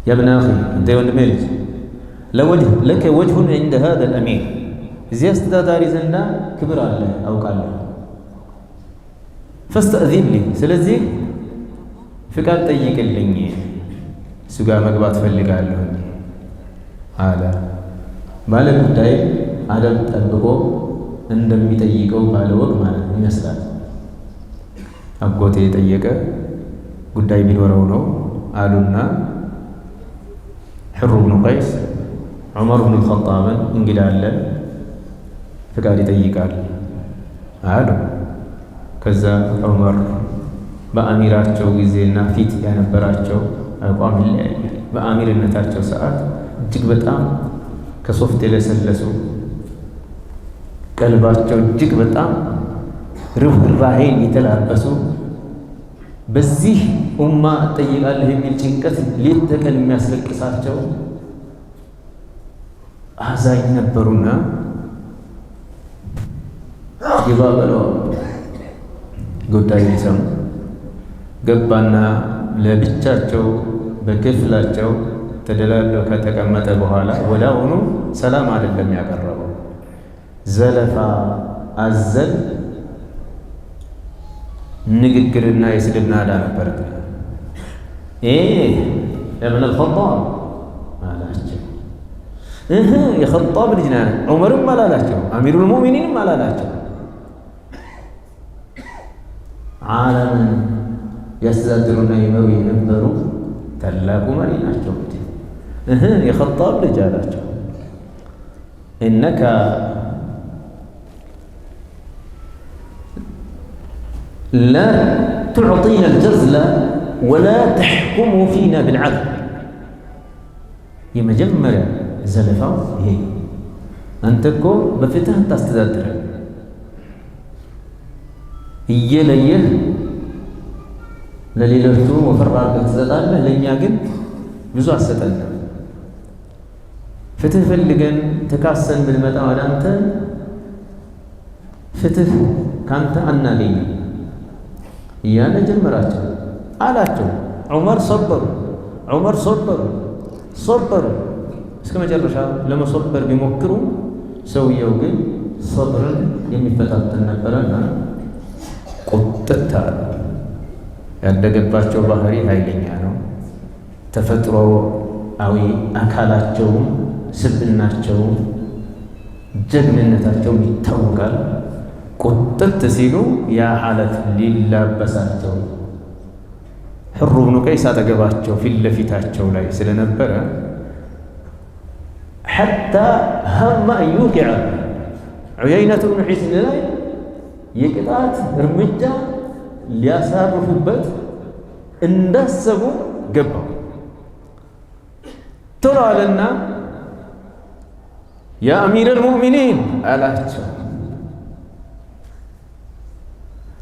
يا ابن أخي أنت يا ولد ميلج لك وجه عند هذا الأمير زي استداري زنا كبر الله أو قال له فاستأذن لي سلزي فقال طيق اللي سقا مقبات فاللي قال له هذا مالك قداي عدم تطبقه عندما يطيقه بالوق مالك يسلال أبقوتي يطيقه قداي بنوره ነው አሉና ሕሩ ብኑ ቀይስ ዑመር ብኑ ልኸጣብን እንግዳ አለ ፍቃድ ይጠይቃል አሉ። ከዛ ዑመር በአሚራቸው ጊዜና ፊት ያነበራቸው አቋም ይለያያል። በአሚርነታቸው ሰዓት እጅግ በጣም ከሶፍት የለሰለሱ ቀልባቸው እጅግ በጣም ርኅራኄን የተላበሱ በዚህ ኡማ እጠይቃለሁ የሚል ጭንቀት ሌት ተቀን የሚያስለቅሳቸው አዛኝ ነበሩና ግባ በለው ጉዳይ ሊሰሙ ገባና ለብቻቸው በክፍላቸው ተደላለው ከተቀመጠ በኋላ ወዲያውኑ ሰላም አይደለም ያቀረበው ዘለፋ አዘል ንግግርና የስድብና አዳ ነበር። ابن الخطاب አላቸው። የኸጣብ ልጅ ነህ ዑመርም አላላቸው፣ አሚሩል ሙእሚኒንም አላላቸው። ዓለምን ያስተዳድሩና ይመሩ የነበሩ ታላቁ መሪ ናቸው። የኸጣብ ልጅ አላቸው። إنك لا تعطينا الجزل ولا تحكم فينا بالعدل. يمجمر زلفاو هي أنتكو بفتح تستدر هي ليه لليلتو وفرار تستدر لين ياقن بزوع ستدر فتح فلقن تكاسن بالمدى أنت فتح كانت أنا لي ያለ ጀመራቸው አላቸው። ዑመር ሶበሩ እስከ መጨረሻ ለመሶበር ቢሞክሩ ሰውየው ግን ሶብርን የሚፈታተን ነበረና ቁጥታ ያደገባቸው ባህሪ ኃይለኛ ነው። ተፈጥሮአዊ አካላቸውም ስብዕናቸውም ጀግንነታቸውም ይታወቃል። ቁጥጥ ሲሉ ያ ሐለት ሊላበሳቸው ሕሩ ብኑ ቀይስ አጠገባቸው ፊት ለፊታቸው ላይ ስለነበረ ሐታ ሀመ አን ዩቂዐ ዑየይነቱ ብኑ ሒስን ላይ የቅጣት እርምጃ ሊያሳርፉበት እንዳሰቡ ገባው። ቶሎ አለና ያ አሚረል ሙእሚኒን አላቸው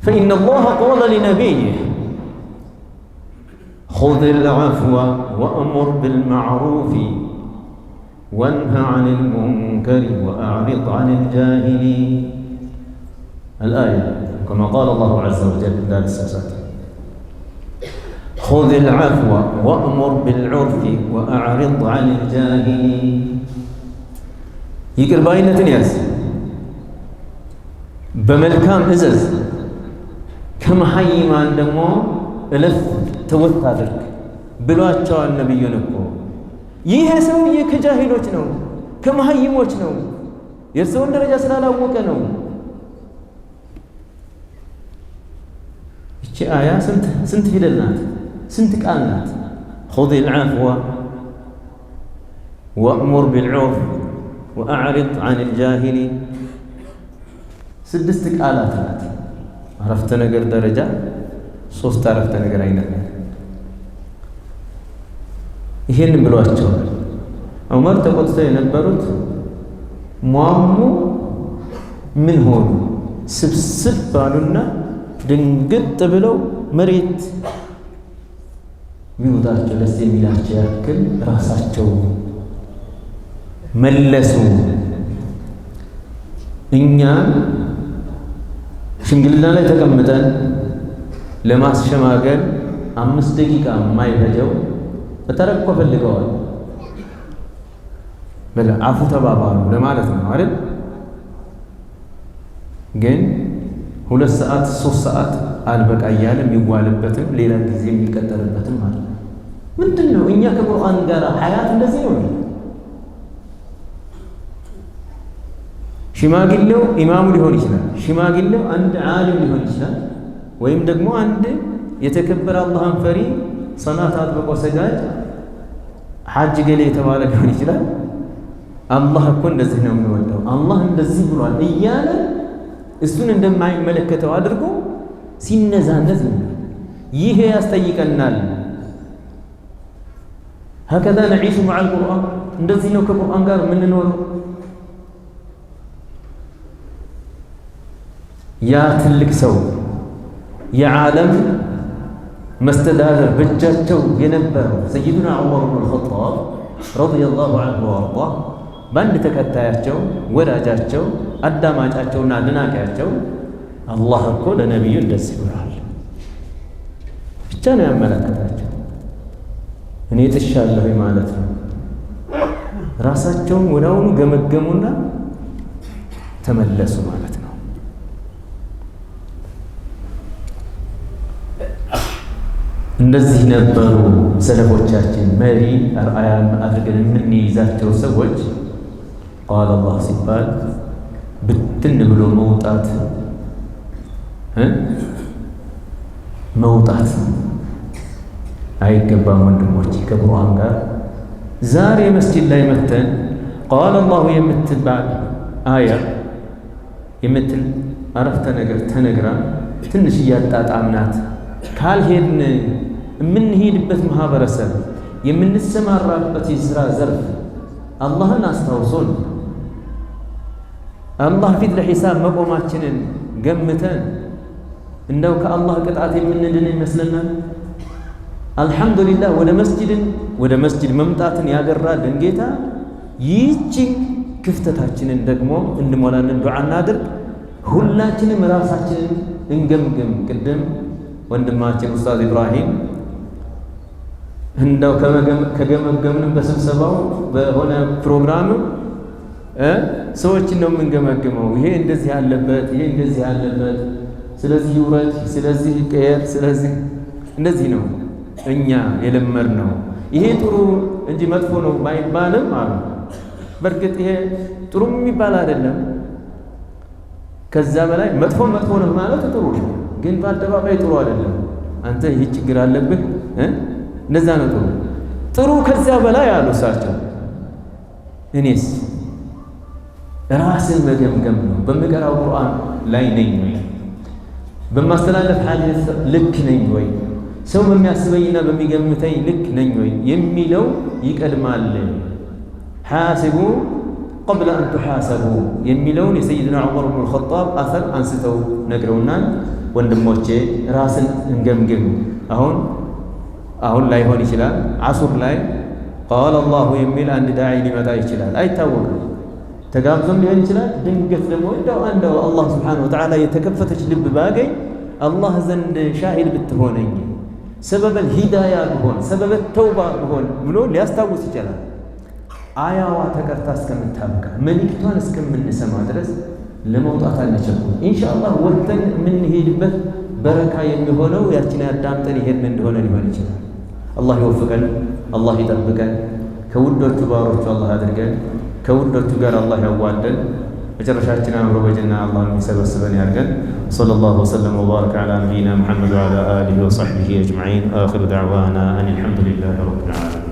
فإن الله قال لنبيه خذ العفو وأمر بالمعروف وانهى عن المنكر وأعرض عن الجاهلين. الآية كما قال الله عز وجل لا للساسات خذ العفو وأمر بالعرف وأعرض عن الجاهلين. يقل باينة ياس በመልካም እዘዝ፣ ከመሐይማን ደግሞ እለፍ ተወት አድርግ ብሏቸዋል ነቢዩን እኮ። ይሄ ሰውዬ ከጃሂሎች ነው፣ ከመሐይሞች ነው፣ የእርስዎን ደረጃ ስላላወቀ ነው። እቺ አያ ስንት ፊደል ናት? ስንት ቃል ናት? ኹዚል ዐፍወ ወእሙር ቢልዑርፍ ወአዕሪድ ዐኒል ጃሂሊን። 6 ቃላት ናት። አረፍተ ነገር ደረጃ 3 አረፍተ ነገር አይነት ነው። ይሄን ብሏቸዋል። ዑመር ተቆጥተው የነበሩት ሟሙ ምን ሆኑ? ስብስብ ባሉና ድንግጥ ብለው መሬት ቢውጣቸው ደስ የሚላቸው ያክል ራሳቸው መለሱ። እኛ ሽምግልና ላይ ተቀምጠን ለማስሸማገል 5 ደቂቃ የማይፈጀው በተረኮ ፈልገዋል። አፉ ተባባሉ ለማለት ነው አይደል? ግን 2 ሰዓት 3 ሰዓት አልበቃ እያለ የሚዋልበትም ሌላ ጊዜ የሚቀጠልበትም አለ። ምንድን ነው እኛ ከቁርአን ጋር ሐያት እንደዚህ ነው። ሽማግሌው ኢማሙ ሊሆን ይችላል። ሽማግሌው አንድ ዓሊም ሊሆን ይችላል። ወይም ደግሞ አንድ የተከበረ አላህን ፈሪ ሰላት አጥብቆ ሰጋጅ ሐጅ ገሌ የተባለ ሊሆን ይችላል። አላህ እኮ እንደዚህ ነው የሚወደው፣ አላህ እንደዚህ ብሏል እያለ እሱን እንደማይመለከተው አድርጎ ሲነዛነዝ ነው። ይሄ ያስጠይቀናል። ሀከዛ ነዒሹ መዐል ቁርአን፣ እንደዚህ ነው ከቁርአን ጋር የምንኖረው። ያ ትልቅ ሰው የዓለም መስተዳደር በእጃቸው የነበረው ሰይዱና ዑመር ብኑል ኸጣብ ረዲየላሁ ዐንሁ ወአርዳህ በአንድ ተከታያቸው ወዳጃቸው አዳማጫቸውና አድናቂያቸው አላህ እኮ ለነቢዩ እንደዚህ ብሏል ብቻ ነው ያመለከታቸው። እኔ ጥሻለሁ ማለት ነው። ራሳቸውን ወዲያውኑ ገመገሙና ተመለሱ ማለት ነው። እንደዚህ ነበሩ ሰለፎቻችን። መሪ አርአያ አድርገን የምንይዛቸው ሰዎች ቃል አላህ ሲባል ብትን ብሎ መውጣት አይገባም ወንድሞች። ከቁርአን ጋር ዛሬ መስጂድ ላይ መተን ቃል አላሁ የምትባል አያ የምትል አረፍተ ነገር ተነግራ ትንሽ እያጣጣምናት ካልሄድን የምንሄድበት ማህበረሰብ የምንሰማራበት የስራ ዘርፍ አላህን አስታውሶን አላህ ፊት ለሒሳብ መቆማችንን ገምተን እንደው ከአላህ ቅጣት የምንድን ይመስለናል። አልሐምዱሊላህ ወደ መስጂድ መምጣትን ያገራልን ጌታ ይህቺ ክፍተታችንን ደግሞ እንሞላለን። ዱዓ እናድርግ። ሁላችንም ራሳችንን እንገምግም። ቅድም ወንድማችን ኡስታዝ ኢብራሂም እንደው ከገመገምንም በስብሰባው በሆነ ፕሮግራም ሰዎችን ነው የምንገመግመው። ይሄ እንደዚህ ያለበት፣ ይሄ እንደዚህ ያለበት፣ ስለዚህ ይውረድ፣ ስለዚህ ይቀየር፣ ስለዚህ እንደዚህ ነው እኛ የለመድነው። ይሄ ጥሩ እንጂ መጥፎ ነው ባይባልም አሉ። በእርግጥ ይሄ ጥሩም የሚባል አይደለም። ከዛ በላይ መጥፎ ነው ማለት ጥሩ ነው፣ ግን በአደባባይ ጥሩ አይደለም። አንተ ይህ ችግር አለብህ እንደዛ ነው ጥሩ ከዛ በላይ አሉ እሳቸው። እኔስ ራስን መገምገም ነው። በምቀራው ቁርአን ላይ ነኝ ወይ? በማስተላለፍ ሐዲስ ልክ ነኝ ወይ? ሰው በሚያስበኝና በሚገምተኝ ልክ ነኝ ወይ የሚለው ይቀድማል። ሐሲቡ ቀብለ አን ቱሐሰቡ የሚለውን የሰይድና ዑመር ብኑል ኸጣብ አሰር አንስተው ነግረውናል። ወንድሞቼ ራስን እንገምግም። አሁን ላይሆን ይችላል። ዓሱር ላይ ቃለ አላሁ የሚል አንድ ዳዒ ሊመጣ ይችላል፣ አይታወቅም። ተጋብዞም ሊሆን ይችላል። ድንገት ደግሞ እንደው አላህ ስብሓነሁ ወተዓላ የተከፈተች ልብ ባገኝ አላህ ዘንድ ሻሂድ ብትሆነኝ ሰበበል ሂዳያ ብሆን ሰበበል ተውባ ብሆን ብሎ ሊያስታውስ ይችላል። አያዋ ተቀርታ እስከምታበቃ መልእክቷን እስከምንሰማ ድረስ ለመውጣት አንቸኩል። ኢንሻአላህ ወጥተን የምንሄድበት በረካ የሚሆነው ያችን ያዳምጠን ይሄን እንደሆነ ሊሆን ይችላል። አላህ ይወፍቀን፣ አላህ ይጠብቀን፣ ከውዶቹ ባሮቹ አላህ አድርገን፣ ከውዶቹ ጋር አላህ ያዋልደን፣ መጨረሻችን አምሮ በጀና አላህ የሚሰበስበን ያድርገን። ሰለላሁ ወሰለም ወባረከ ዐላ ነቢይና ሙሐመድ ወዐላ አሊሂ ወሰሕቢሂ አጅመዒን። አኺሩ ደዕዋና አን አልሐምዱሊላሂ ረቢል ዓለሚን።